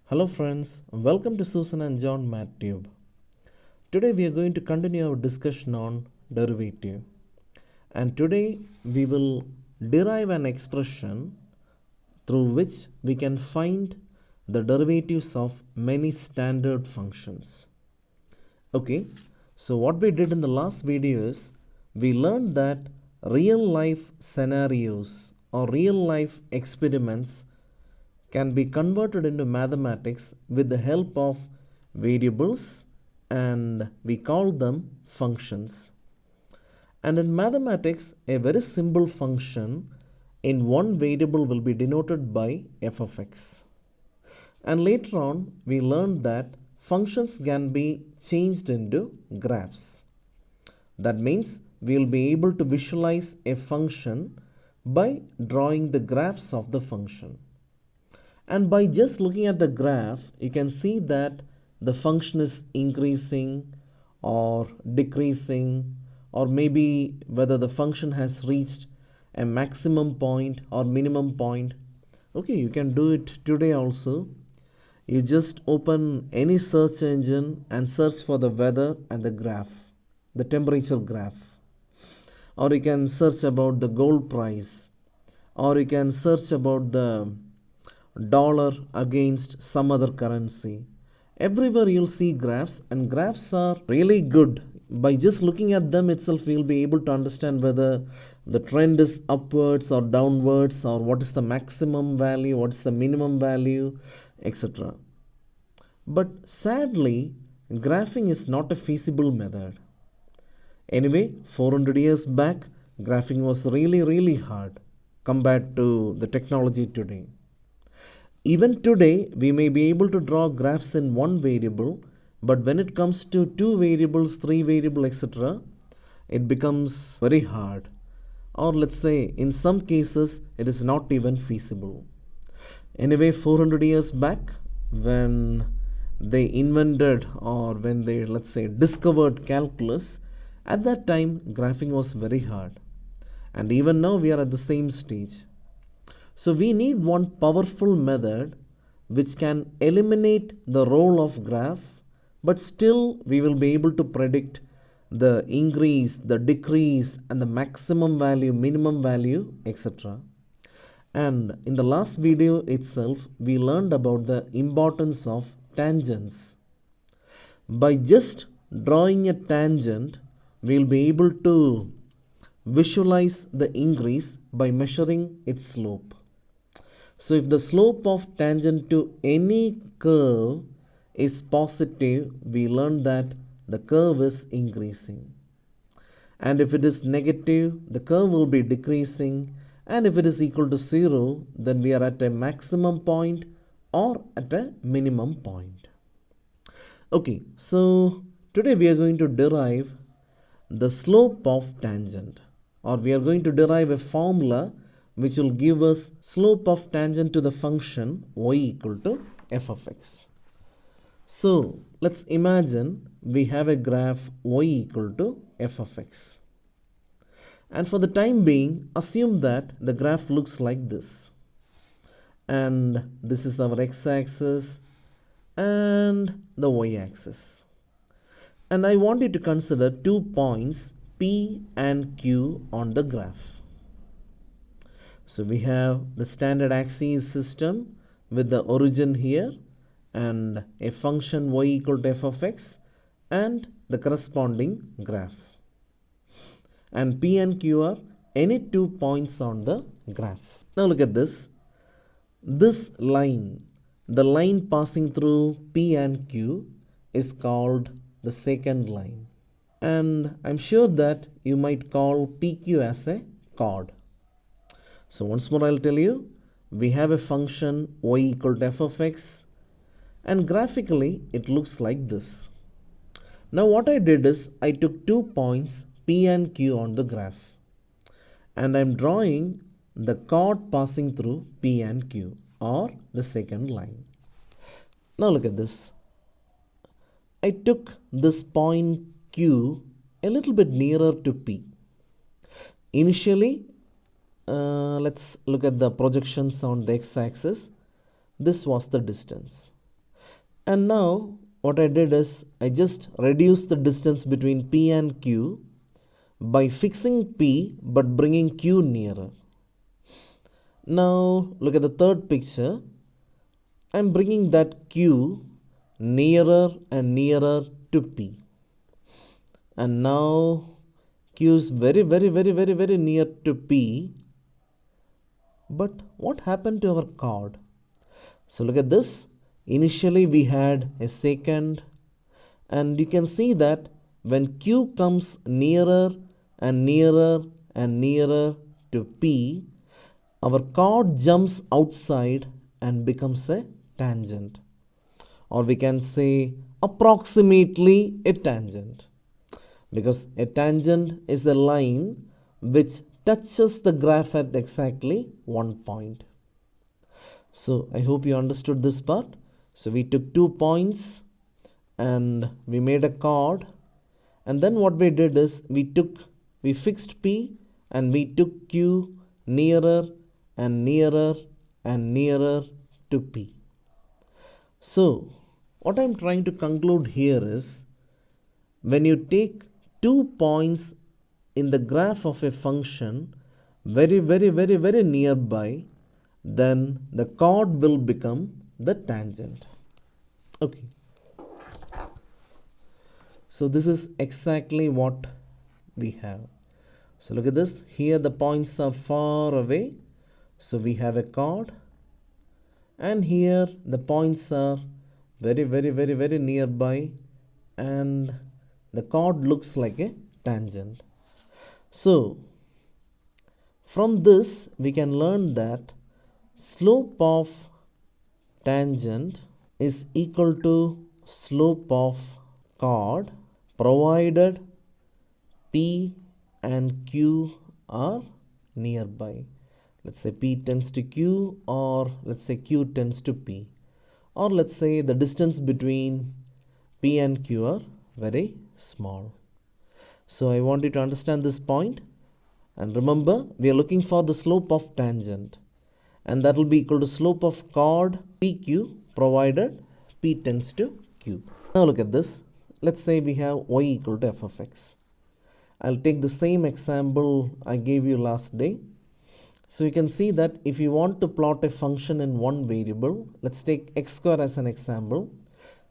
Hello friends, welcome to Susan and John MathTube. Today we are going to continue our discussion on derivative. And today we will derive an expression through which we can find the derivatives of many standard functions. Okay, so what we did in the last video is we learned that real life scenarios or real life experiments can be converted into mathematics with the help of variables, and we call them functions. And in mathematics, a very simple function in one variable will be denoted by f of x. And later on, we learned that functions can be changed into graphs. That means we will be able to visualize a function by drawing the graphs of the function. And by just looking at the graph, you can see that the function is increasing or decreasing, or maybe whether the function has reached a maximum point or minimum point. Okay, you can do it today also. You just open any search engine and search for the weather and the graph, the temperature graph. Or you can search about the gold price, or you can search about the dollar against some other currency. Everywhere you'll see graphs, and graphs are really good. By just looking at them itself, we'll be able to understand whether the trend is upwards or downwards, or what is the maximum value, what is the minimum value, etc. But sadly, graphing is not a feasible method. Anyway, 400 years back, graphing was really hard compared to the technology today. Even today, we may be able to draw graphs in one variable, but when it comes to two variables, three variables, etc., it becomes very hard. Or let's say, in some cases, it is not even feasible. Anyway, 400 years back, when they invented or when they, let's say, discovered calculus, at that time, graphing was very hard. And even now, we are at the same stage. So we need one powerful method which can eliminate the role of graph, but still we will be able to predict the increase, the decrease, and the maximum value, minimum value, etc. And in the last video itself, we learned about the importance of tangents. By just drawing a tangent, we will be able to visualize the increase by measuring its slope. So if the slope of tangent to any curve is positive, we learn that the curve is increasing. And if it is negative, the curve will be decreasing. And if it is equal to 0, then we are at a maximum point or at a minimum point. Okay, so today we are going to derive the slope of tangent, or we are going to derive a formula which will give us slope of tangent to the function y equal to f of x. So let's imagine we have a graph y equal to f of x. And for the time being, assume that the graph looks like this. And this is our x-axis and the y-axis. And I want you to consider 2 points P and Q on the graph. So we have the standard axis system with the origin here and a function y equal to f of x and the corresponding graph. And P and Q are any 2 points on the graph. Now look at this. This line, the line passing through P and Q, is called the secant line. And I'm sure that you might call PQ as a chord. So once more I'll tell you, we have a function y equal to f of x, and graphically it looks like this. Now what I did is I took 2 points P and Q on the graph, and I'm drawing the chord passing through P and Q, or the secant line. Now look at this. I took this point Q a little bit nearer to P. Initially, let's look at the projections on the x-axis. This was the distance. And now what I did is I just reduced the distance between P and Q by fixing P but bringing Q nearer. Now look at the third picture. I'm bringing that Q nearer and nearer to P. And now Q is very near to P. But what happened to our chord? So look at this. Initially we had a secant, and you can see that when Q comes nearer and nearer and nearer to P, our chord jumps outside and becomes a tangent, or we can say approximately a tangent, because a tangent is a line which touches the graph at exactly one point. So I hope you understood this part. So we took 2 points and we made a chord, and then what we did is we fixed P and we took Q nearer and nearer and nearer to P. So what I'm trying to conclude here is, when you take 2 points in the graph of a function very nearby, then the chord will become the tangent. Okay. So this is exactly what we have. So look at this. Here the points are far away. So we have a chord. And here the points are very nearby. And the chord looks like a tangent. So from this we can learn that slope of tangent is equal to slope of chord, provided P and Q are nearby. Let's say P tends to Q, or let's say Q tends to P, or let's say the distance between P and Q are very small. So I want you to understand this point, and remember we are looking for the slope of tangent, and that will be equal to slope of chord PQ provided P tends to Q. Now look at this. Let's say we have y equal to f of x. I'll take the same example I gave you last day. So you can see that if you want to plot a function in one variable, let's take x square as an example.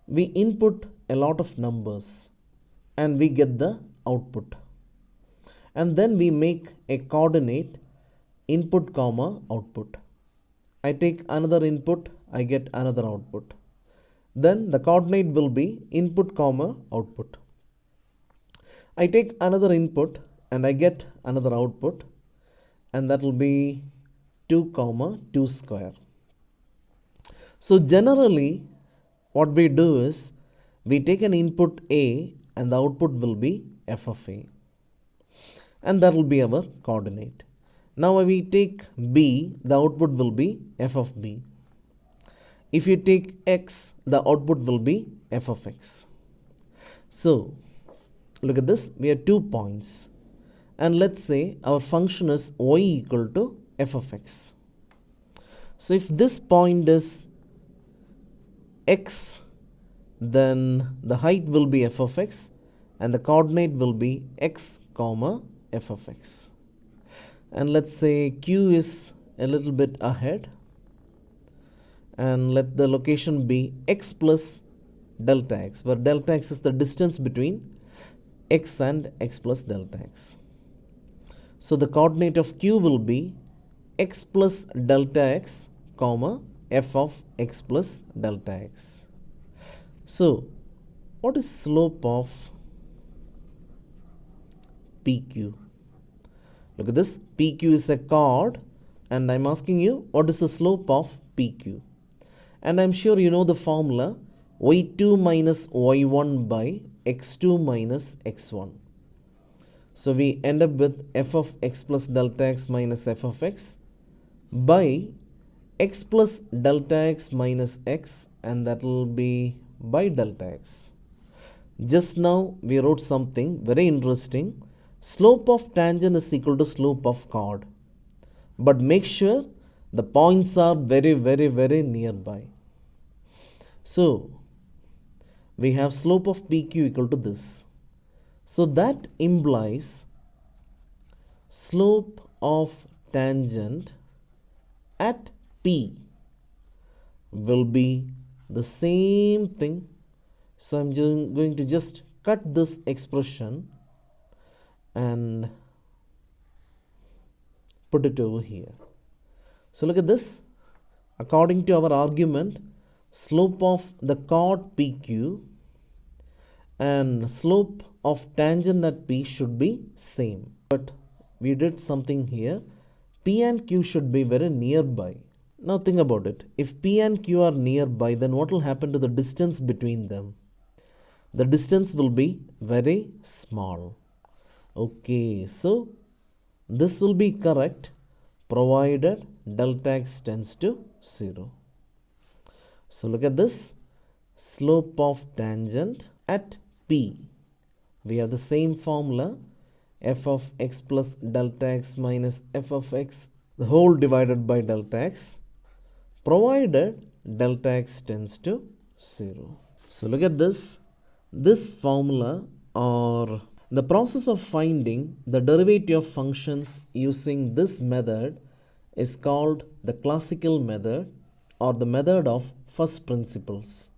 We input a lot of numbers and we get the output. And then we make a coordinate input comma output. I take another input, I get another output. Then the coordinate will be input comma output. I take another input and I get another output, and that will be 2 comma 2 square. So generally what we do is we take an input A and the output will be f of A, and that will be our coordinate. Now we take B, the output will be f of B. If you take x, the output will be f of x. So look at this, we have 2 points, and let's say our function is y equal to f of x. So if this point is x, then the height will be f of x and the coordinate will be x comma f of x. And let's say q is a little bit ahead, and let the location be x plus delta x, where delta x is the distance between x and x plus delta x. So the coordinate of q will be x plus delta x comma f of x plus delta x. So what is slope of PQ? Look at this, PQ is a chord, and I'm asking you what is the slope of PQ. And I'm sure you know the formula, y2 minus y1 by x2 minus x1. So we end up with f of x plus delta x minus f of x by x plus delta x minus x, and that will be by delta x. Just now we wrote something very interesting. Slope of tangent is equal to slope of chord. But make sure the points are very nearby. So we have slope of PQ equal to this. So that implies slope of tangent at P will be the same thing. So I'm going to just cut this expression and put it over here. So look at this. According to our argument, slope of the chord PQ and slope of tangent at P should be same. But we did something here. P and Q should be very nearby. Now think about it. If P and Q are nearby, then what will happen to the distance between them? The distance will be very small. Okay, so this will be correct provided delta x tends to 0. So look at this. Slope of tangent at P. We have the same formula, f of x plus delta x minus f of x the whole divided by delta x, provided delta x tends to 0. So look at this. This formula, or the process of finding the derivative of functions using this method, is called the classical method or the method of first principles.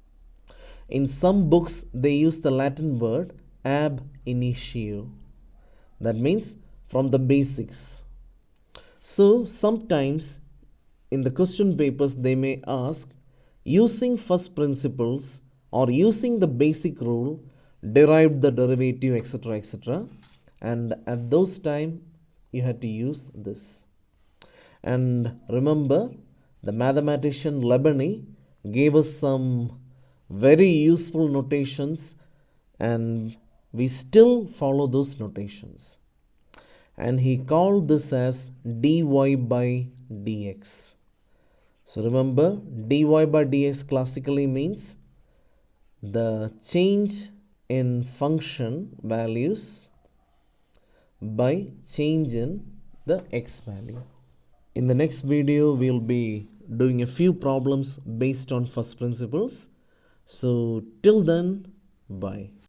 In some books, they use the Latin word ab initio. That means from the basics. So sometimes in the question papers, they may ask, using first principles or using the basic rule, derived the derivative, etc., etc. And at those time, you had to use this. And remember, the mathematician Lebany gave us some very useful notations, and we still follow those notations. And he called this as dy by dx. So remember, dy by dx classically means the change in function values by change in the x value. In the next video, we'll be doing a few problems based on first principles. So till then, bye.